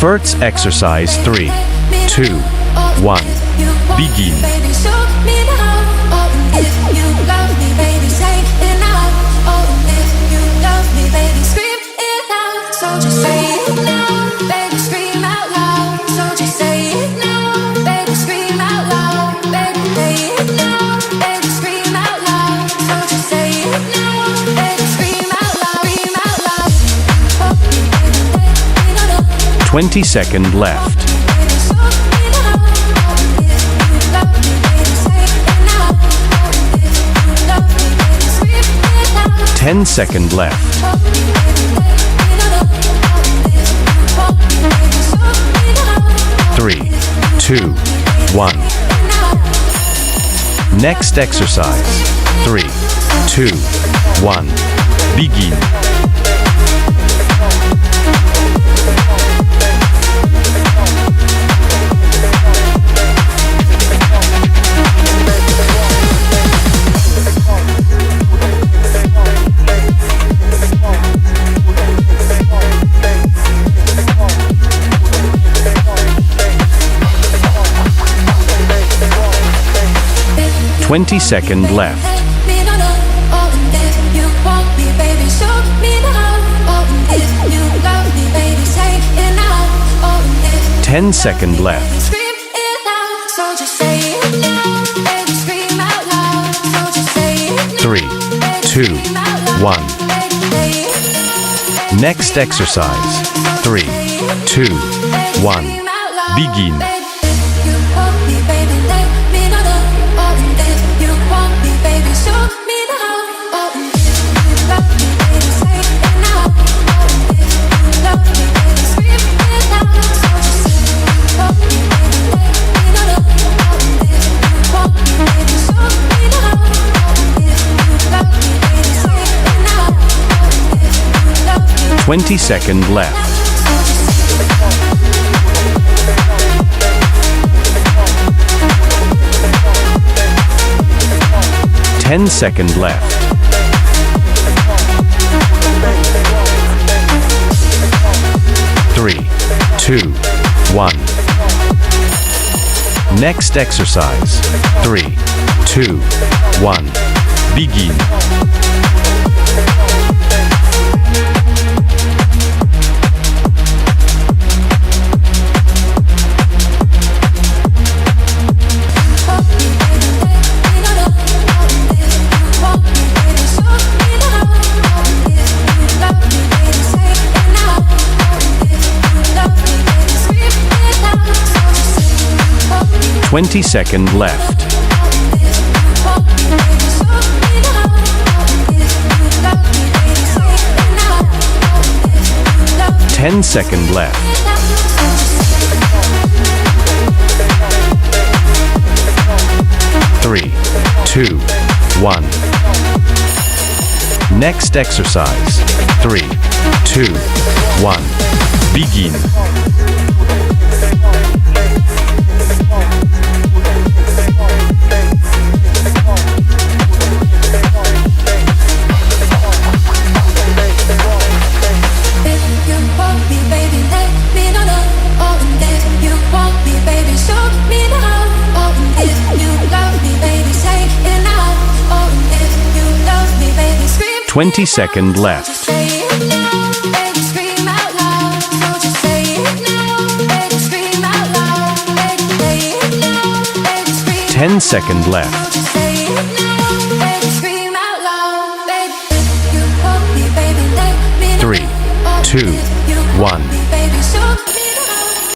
First exercise 3, 2, 1. Begin. Seconds left. 10 seconds left. 3, 2, 1. Next exercise. 3, 2, 1. Begin. 20 seconds left. 10 seconds left. 3, 2, 1. Next exercise. 3, 2, 1. Begin. 20 seconds left. 10 seconds left. 3, 2, 1. Next exercise. 3, 2, 1. Begin. 20 seconds left. 10 seconds left. 3, 2, 1. Next exercise. 3, 2, 1. Begin. 20 seconds left. 10 seconds left. 3, 2, 1.